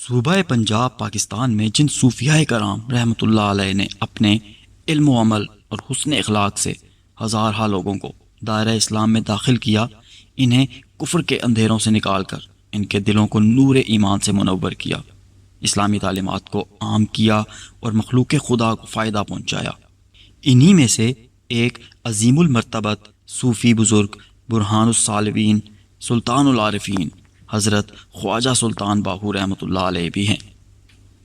صوبہ پنجاب پاکستان میں جن صوفیاء کرام رحمۃ اللہ علیہ نے اپنے علم و عمل اور حسن اخلاق سے ہزارہ لوگوں کو دائرہ اسلام میں داخل کیا، انہیں کفر کے اندھیروں سے نکال کر ان کے دلوں کو نور ایمان سے منور کیا، اسلامی تعلیمات کو عام کیا اور مخلوق خدا کو فائدہ پہنچایا، انہی میں سے ایک عظیم المرتبت صوفی بزرگ برہان الصالبین سلطان العارفین حضرت خواجہ سلطان باہو رحمۃ اللہ علیہ بھی ہیں۔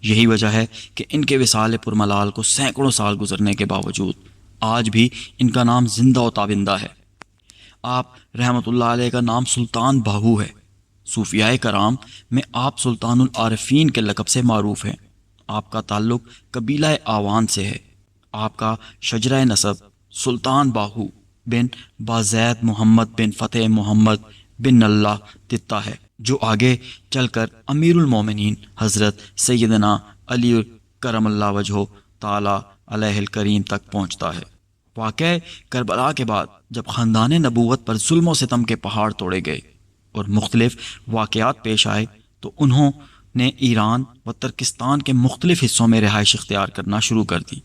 یہی وجہ ہے کہ ان کے وصال پرملال کو سینکڑوں سال گزرنے کے باوجود آج بھی ان کا نام زندہ و تابندہ ہے۔ آپ رحمۃ اللہ علیہ کا نام سلطان باہو ہے۔ صوفیاء کرام میں آپ سلطان العارفین کے لقب سے معروف ہیں۔ آپ کا تعلق قبیلہ آوان سے ہے۔ آپ کا شجرہ نسب سلطان باہو بن بازید محمد بن فتح محمد بن اللہ تتا ہے، جو آگے چل کر امیر المومنین حضرت سیدنا علی کرم اللہ وجہہ تعالی علیہ الکریم تک پہنچتا ہے۔ واقعہ کربلا کے بعد جب خاندان نبوت پر ظلم و ستم کے پہاڑ توڑے گئے اور مختلف واقعات پیش آئے تو انہوں نے ایران و ترکستان کے مختلف حصوں میں رہائش اختیار کرنا شروع کر دی۔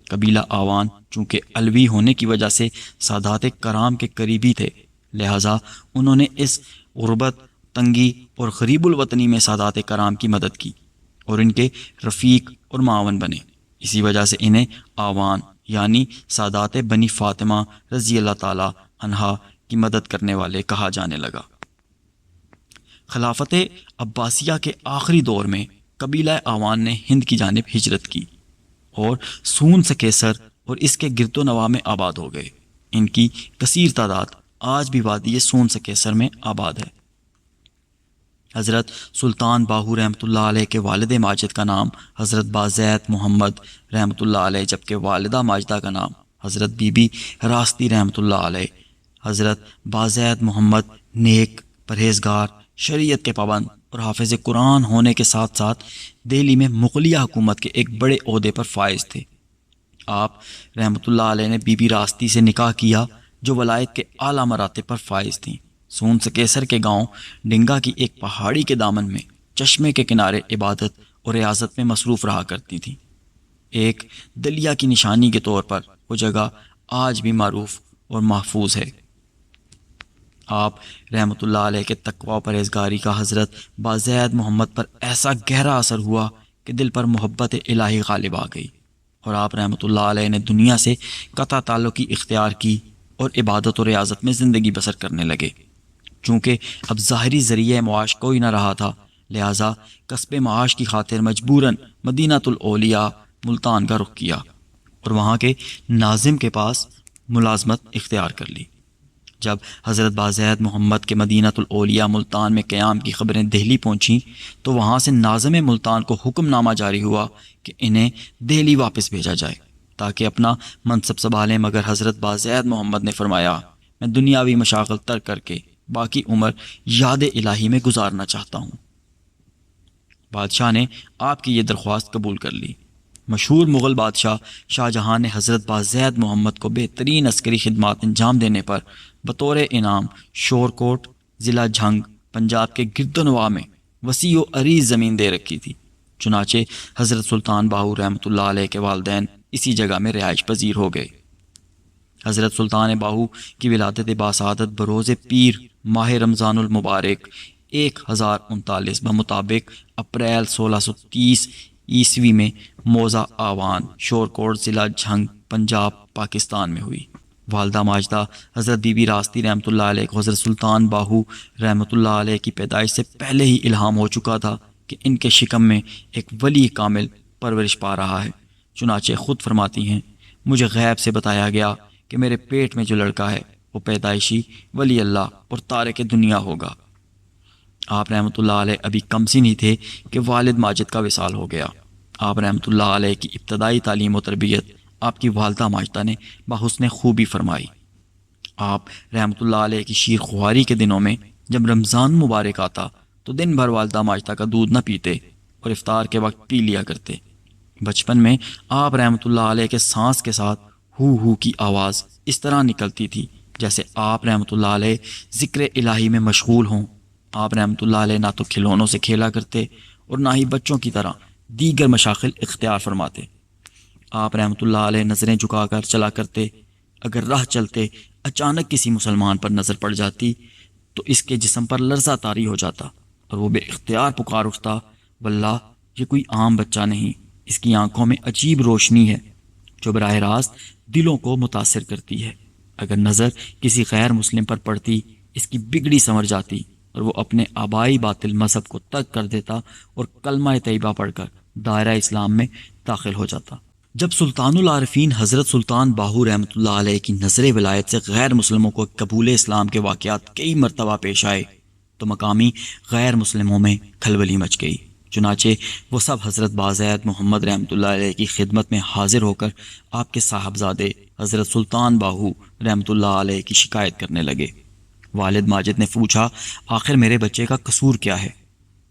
قبیلہ آوان چونکہ علوی ہونے کی وجہ سے سادات کرام کے قریبی تھے، لہٰذا انہوں نے اس غربت، تنگی اور غریب الوطنی میں سادات کرام کی مدد کی اور ان کے رفیق اور معاون بنے۔ اسی وجہ سے انہیں آوان یعنی سادات بنی فاطمہ رضی اللہ تعالی عنہا کی مدد کرنے والے کہا جانے لگا۔ خلافت عباسیہ کے آخری دور میں قبیلہ آوان نے ہند کی جانب ہجرت کی اور سون سے کیسر اور اس کے گرد و نواح میں آباد ہو گئے۔ ان کی کثیر تعداد آج بھی وادی سون سے کیسر میں آباد ہے۔ حضرت سلطان باہو رحمۃ اللہ علیہ کے والد ماجد کا نام حضرت بازید محمد رحمۃ اللہ علیہ، جبکہ والدہ ماجدہ کا نام حضرت بی بی راستی رحمۃ اللہ علیہ۔ حضرت بازید محمد نیک، پرہیزگار، شریعت کے پابند اور حافظ قرآن ہونے کے ساتھ ساتھ دہلی میں مغلیہ حکومت کے ایک بڑے عہدے پر فائز تھے۔ آپ رحمۃ اللہ علیہ نے بی بی راستی سے نکاح کیا جو ولایت کے اعلیٰ مراتب پر فائز تھیں۔ سون سے کیسر کے گاؤں ڈنگا کی ایک پہاڑی کے دامن میں چشمے کے کنارے عبادت اور ریاضت میں مصروف رہا کرتی تھیں۔ ایک دلیا کی نشانی کے طور پر وہ جگہ آج بھی معروف اور محفوظ ہے۔ آپ رحمۃ اللہ علیہ کے تقوی و پرہیزگاری کا حضرت بازید محمد پر ایسا گہرا اثر ہوا کہ دل پر محبت الہی غالب آ گئی اور آپ رحمۃ اللہ علیہ نے دنیا سے قطع تعلقی اختیار کی اور عبادت و ریاضت میں زندگی بسر کرنے لگے۔ چونکہ اب ظاہری ذریعہ معاش کوئی نہ رہا تھا، لہٰذا کسب معاش کی خاطر مجبوراً مدینۃ الاولیاء ملتان کا رخ کیا اور وہاں کے ناظم کے پاس ملازمت اختیار کر لی۔ جب حضرت بازید محمد کے مدینۃ الاولیاء ملتان میں قیام کی خبریں دہلی پہنچیں تو وہاں سے ناظم ملتان کو حکم نامہ جاری ہوا کہ انہیں دہلی واپس بھیجا جائے تاکہ اپنا منصب سنبھالیں، مگر حضرت بازید محمد نے فرمایا، میں دنیاوی مشاغل ترک کر کے باقی عمر یاد الہی میں گزارنا چاہتا ہوں۔ بادشاہ نے آپ کی یہ درخواست قبول کر لی۔ مشہور مغل بادشاہ شاہ جہاں نے حضرت بازید محمد کو بہترین عسکری خدمات انجام دینے پر بطور انعام شور کوٹ ضلع جھنگ پنجاب کے گرد و نواح میں وسیع و عریض زمین دے رکھی تھی۔ چنانچہ حضرت سلطان باہو رحمۃ اللہ علیہ کے والدین اسی جگہ میں رہائش پذیر ہو گئے۔ حضرت سلطان باہو کی ولادت باسعادت بروز پیر ماہ رمضان المبارک 1039 بمطابق اپریل 1630 عیسوی میں موضع آوان شورکوٹ ضلع جھنگ پنجاب پاکستان میں ہوئی۔ والدہ ماجدہ حضرت بی بی راستی رحمۃ اللہ علیہ کو حضرت سلطان باہو رحمۃ اللہ علیہ کی پیدائش سے پہلے ہی الہام ہو چکا تھا کہ ان کے شکم میں ایک ولی کامل پرورش پا رہا ہے۔ چنانچہ خود فرماتی ہیں، مجھے غیب سے بتایا گیا کہ میرے پیٹ میں جو لڑکا ہے وہ پیدائشی ولی اللہ اور تارک دنیا ہوگا۔ آپ رحمۃ اللہ علیہ ابھی کم سن ہی تھے کہ والد ماجد کا وصال ہو گیا۔ آپ رحمۃ اللہ علیہ کی ابتدائی تعلیم و تربیت آپ کی والدہ ماجدہ نے بحسن خوبی فرمائی۔ آپ رحمۃ اللہ علیہ کی شیر خواری کے دنوں میں جب رمضان مبارک آتا تو دن بھر والدہ ماجدہ کا دودھ نہ پیتے اور افطار کے وقت پی لیا کرتے۔ بچپن میں آپ رحمۃ اللہ علیہ کے سانس کے ساتھ ہو کی آواز اس طرح نکلتی تھی جیسے آپ رحمۃ اللہ علیہ ذکر الہی میں مشغول ہوں۔ آپ رحمۃ اللہ علیہ نہ تو کھلونوں سے کھیلا کرتے اور نہ ہی بچوں کی طرح دیگر مشاغل اختیار فرماتے۔ آپ رحمۃ اللہ علیہ نظریں جھکا کر چلا کرتے۔ اگر راہ چلتے اچانک کسی مسلمان پر نظر پڑ جاتی تو اس کے جسم پر لرزہ طاری ہو جاتا اور وہ بے اختیار پکار اٹھتا، واللہ یہ کوئی عام بچہ نہیں، اس کی آنکھوں میں عجیب روشنی ہے جو براہ راست دلوں کو متاثر کرتی ہے۔ اگر نظر کسی غیر مسلم پر پڑتی اس کی بگڑی سنور جاتی اور وہ اپنے آبائی باطل مذہب کو ترک کر دیتا اور کلمہ طیبہ پڑھ کر دائرہ اسلام میں داخل ہو جاتا۔ جب سلطان العارفین حضرت سلطان باہو رحمۃ اللہ علیہ کی نظر ولایت سے غیر مسلموں کو قبول اسلام کے واقعات کئی مرتبہ پیش آئے تو مقامی غیر مسلموں میں کھلبلی مچ گئی۔ چنانچہ وہ سب حضرت بازید محمد رحمۃ اللہ علیہ کی خدمت میں حاضر ہو کر آپ کے صاحبزادے حضرت سلطان باہو رحمۃ اللہ علیہ کی شکایت کرنے لگے۔ والد ماجد نے پوچھا، آخر میرے بچے کا قصور کیا ہے؟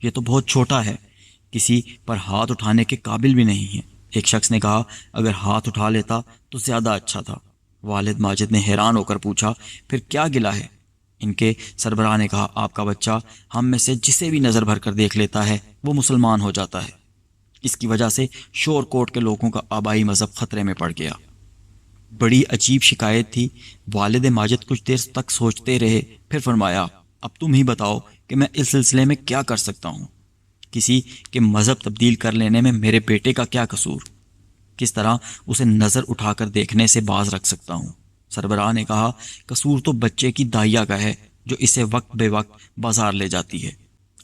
یہ تو بہت چھوٹا ہے، کسی پر ہاتھ اٹھانے کے قابل بھی نہیں ہے۔ ایک شخص نے کہا، اگر ہاتھ اٹھا لیتا تو زیادہ اچھا تھا۔ والد ماجد نے حیران ہو کر پوچھا، پھر کیا گلہ ہے؟ ان کے سربراہ نے کہا، آپ کا بچہ ہم میں سے جسے بھی نظر بھر کر دیکھ لیتا ہے وہ مسلمان ہو جاتا ہے۔ اس کی وجہ سے شور کوٹ کے لوگوں کا آبائی مذہب خطرے میں پڑ گیا۔ بڑی عجیب شکایت تھی۔ والد ماجد کچھ دیر تک سوچتے رہے، پھر فرمایا، اب تم ہی بتاؤ کہ میں اس سلسلے میں کیا کر سکتا ہوں؟ کسی کے مذہب تبدیل کر لینے میں میرے بیٹے کا کیا قصور؟ کس طرح اسے نظر اٹھا کر دیکھنے سے باز رکھ سکتا ہوں؟ سربراہ نے کہا، قصور تو بچے کی دائیا کا ہے جو اسے وقت بے وقت بازار لے جاتی ہے۔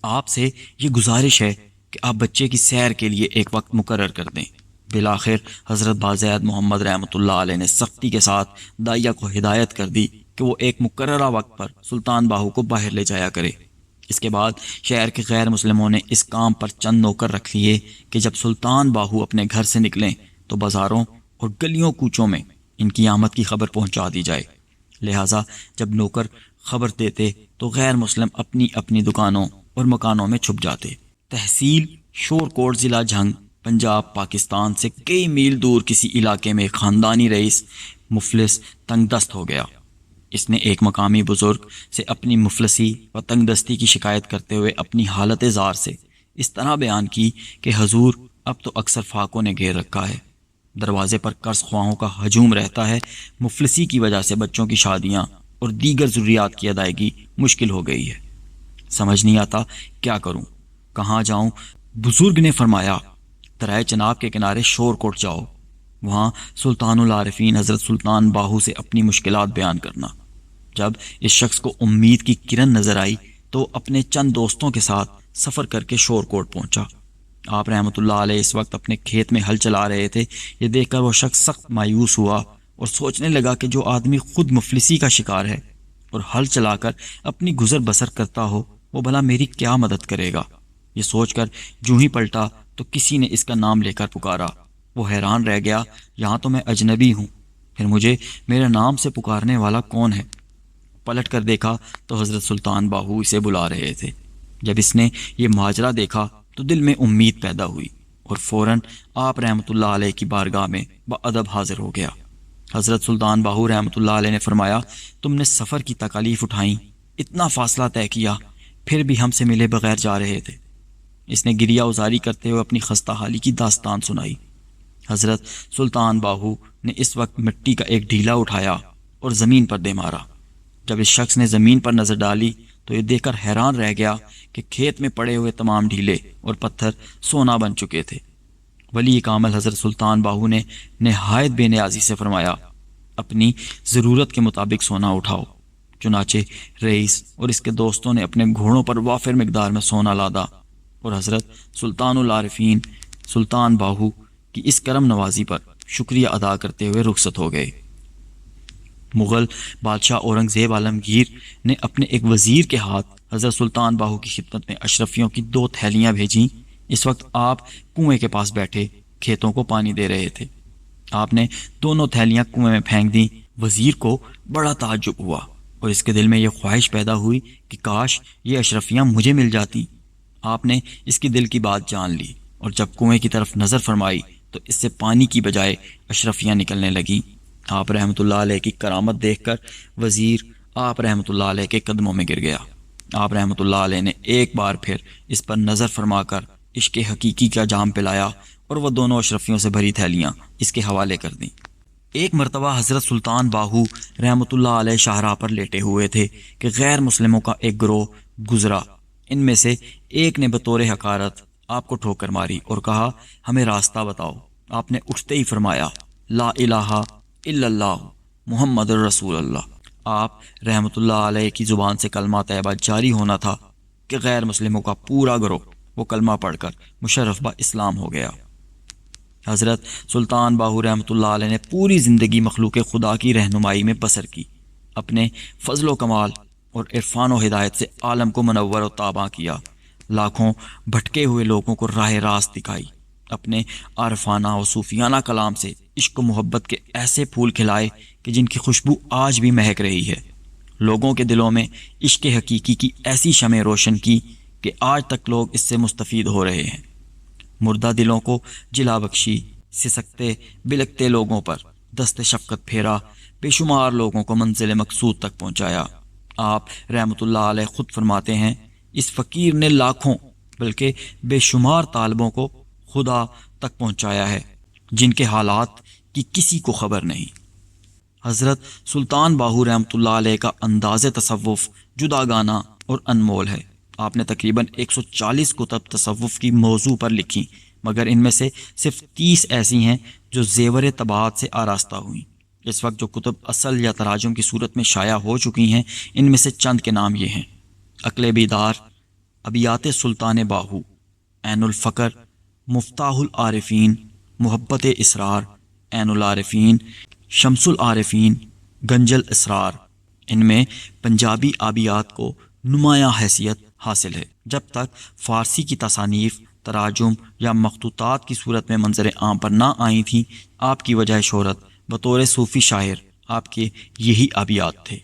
آپ سے یہ گزارش ہے کہ آپ بچے کی سیر کے لیے ایک وقت مقرر کر دیں۔ بالآخر حضرت بازید محمد رحمۃ اللہ علیہ نے سختی کے ساتھ دائیا کو ہدایت کر دی کہ وہ ایک مقررہ وقت پر سلطان باہو کو باہر لے جایا کرے۔ اس کے بعد شہر کے غیر مسلموں نے اس کام پر چند نوکر رکھ لیے کہ جب سلطان باہو اپنے گھر سے نکلیں تو بازاروں اور گلیوں کوچوں میں ان کی آمد کی خبر پہنچا دی جائے۔ لہٰذا جب نوکر خبر دیتے تو غیر مسلم اپنی اپنی دکانوں اور مکانوں میں چھپ جاتے۔ تحصیل شور کوٹ، ضلع جھنگ، پنجاب، پاکستان سے کئی میل دور کسی علاقے میں خاندانی رئیس مفلس تنگ دست ہو گیا۔ اس نے ایک مقامی بزرگ سے اپنی مفلسی و تنگ دستی کی شکایت کرتے ہوئے اپنی حالت زار سے اس طرح بیان کی کہ حضور، اب تو اکثر فاقوں نے گھیر رکھا ہے، دروازے پر قرض خواہوں کا ہجوم رہتا ہے، مفلسی کی وجہ سے بچوں کی شادیاں اور دیگر ضروریات کی ادائیگی مشکل ہو گئی ہے، سمجھ نہیں آتا کیا کروں، کہاں جاؤں؟ بزرگ نے فرمایا، درائے چناب کے کنارے شور کوٹ جاؤ، وہاں سلطان العارفین حضرت سلطان باہو سے اپنی مشکلات بیان کرنا۔ جب اس شخص کو امید کی کرن نظر آئی تو اپنے چند دوستوں کے ساتھ سفر کر کے شور کوٹ پہنچا۔ آپ رحمۃ اللہ علیہ اس وقت اپنے کھیت میں ہل چلا رہے تھے۔ یہ دیکھ کر وہ شخص سخت مایوس ہوا اور سوچنے لگا کہ جو آدمی خود مفلسی کا شکار ہے اور ہل چلا کر اپنی گزر بسر کرتا ہو، وہ بھلا میری کیا مدد کرے گا؟ یہ سوچ کر جو ہی پلٹا تو کسی نے اس کا نام لے کر پکارا۔ وہ حیران رہ گیا، یہاں تو میں اجنبی ہوں، پھر مجھے میرے نام سے پکارنے والا کون ہے؟ پلٹ کر دیکھا تو حضرت سلطان باہو اسے بلا رہے تھے۔ جب اس نے یہ ماجرا دیکھا تو دل میں امید پیدا ہوئی اور فوراً آپ رحمۃ اللہ علیہ کی بارگاہ میں بادب حاضر ہو گیا۔ حضرت سلطان باہو رحمۃ اللہ علیہ نے فرمایا، تم نے سفر کی تکالیف اٹھائیں، اتنا فاصلہ طے کیا، پھر بھی ہم سے ملے بغیر جا رہے تھے۔ اس نے گریہ ازاری کرتے ہوئے اپنی خستہ حالی کی داستان سنائی۔ حضرت سلطان باہو نے اس وقت مٹی کا ایک ڈھیلا اٹھایا اور زمین پر دے مارا۔ جب اس شخص نے زمین پر نظر ڈالی تو یہ دیکھ کر حیران رہ گیا کہ کھیت میں پڑے ہوئے تمام ڈھیلے اور پتھر سونا بن چکے تھے۔ ولی کامل حضرت سلطان باہو نے نہایت بے نیازی سے فرمایا، اپنی ضرورت کے مطابق سونا اٹھاؤ۔ چنانچہ رئیس اور اس کے دوستوں نے اپنے گھوڑوں پر وافر مقدار میں سونا لادا اور حضرت سلطان العارفین سلطان باہو کی اس کرم نوازی پر شکریہ ادا کرتے ہوئے رخصت ہو گئے۔ مغل بادشاہ اورنگزیب عالمگیر نے اپنے ایک وزیر کے ہاتھ حضرت سلطان باہو کی خدمت میں اشرفیوں کی 2 تھیلیاں بھیجیں۔ اس وقت آپ کنویں کے پاس بیٹھے کھیتوں کو پانی دے رہے تھے۔ آپ نے دونوں تھیلیاں کنویں میں پھینک دیں۔ وزیر کو بڑا تعجب ہوا اور اس کے دل میں یہ خواہش پیدا ہوئی کہ کاش یہ اشرفیاں مجھے مل جاتی۔ آپ نے اس کی دل کی بات جان لی اور جب کنویں کی طرف نظر فرمائی تو اس سے پانی کی بجائے اشرفیاں نکلنے لگیں۔ آپ رحمۃ اللہ علیہ کی کرامت دیکھ کر وزیر آپ رحمۃ اللہ علیہ کے قدموں میں گر گیا۔ آپ رحمۃ اللہ علیہ نے ایک بار پھر اس پر نظر فرما کر عشق حقیقی کا جام پلایا اور وہ دونوں اشرفیوں سے بھری تھیلیاں اس کے حوالے کر دیں۔ ایک مرتبہ حضرت سلطان باہو رحمۃ اللہ علیہ شاہراہ پر لیٹے ہوئے تھے کہ غیر مسلموں کا ایک گروہ گزرا۔ ان میں سے ایک نے بطور حقارت آپ کو ٹھوکر ماری اور کہا ہمیں راستہ بتاؤ۔ آپ نے اٹھتے ہی فرمایا لا الہ الا اللہ محمد الرسول اللہ۔ آپ رحمۃ اللہ علیہ کی زبان سے کلمہ طیبہ جاری ہونا تھا کہ غیر مسلموں کا پورا گروہ وہ کلمہ پڑھ کر مشرف با اسلام ہو گیا۔ حضرت سلطان باہو رحمۃ اللہ علیہ نے پوری زندگی مخلوق خدا کی رہنمائی میں بسر کی، اپنے فضل و کمال اور عرفان و ہدایت سے عالم کو منور و تاباں کیا، لاکھوں بھٹکے ہوئے لوگوں کو راہ راست دکھائی، اپنے عارفانہ و صوفیانہ کلام سے عشق و محبت کے ایسے پھول کھلائے کہ جن کی خوشبو آج بھی مہک رہی ہے، لوگوں کے دلوں میں عشق حقیقی کی ایسی شمع روشن کی کہ آج تک لوگ اس سے مستفید ہو رہے ہیں۔ مردہ دلوں کو جلا بخشی، سسکتے بلکتے لوگوں پر دست شفقت پھیرا، بے شمار لوگوں کو منزل مقصود تک پہنچایا۔ آپ رحمۃ اللہ علیہ خود فرماتے ہیں اس فقیر نے لاکھوں بلکہ بے شمار طالبوں کو خدا تک پہنچایا ہے جن کے حالات کی کسی کو خبر نہیں۔ حضرت سلطان باہو رحمۃ اللہ علیہ کا انداز تصوف جدا گانا اور انمول ہے۔ آپ نے تقریباً 140 کتب تصوف کی موضوع پر لکھی، مگر ان میں سے صرف 30 ایسی ہیں جو زیور طباعت سے آراستہ ہوئیں۔ اس وقت جو کتب اصل یا تراجم کی صورت میں شائع ہو چکی ہیں، ان میں سے چند کے نام یہ ہیں: عقل بیدار، ابیات سلطان باہو، عین الفقر، مفتاح العارفین، محبت اسرار، عین العارفین، شمس العارفین، گنج الاسرار۔ ان میں پنجابی آبیات کو نمایاں حیثیت حاصل ہے۔ جب تک فارسی کی تصانیف تراجم یا مخطوطات کی صورت میں منظر عام پر نہ آئی تھیں، آپ کی وجہ شہرت بطور صوفی شاعر آپ کے یہی ابیات تھے۔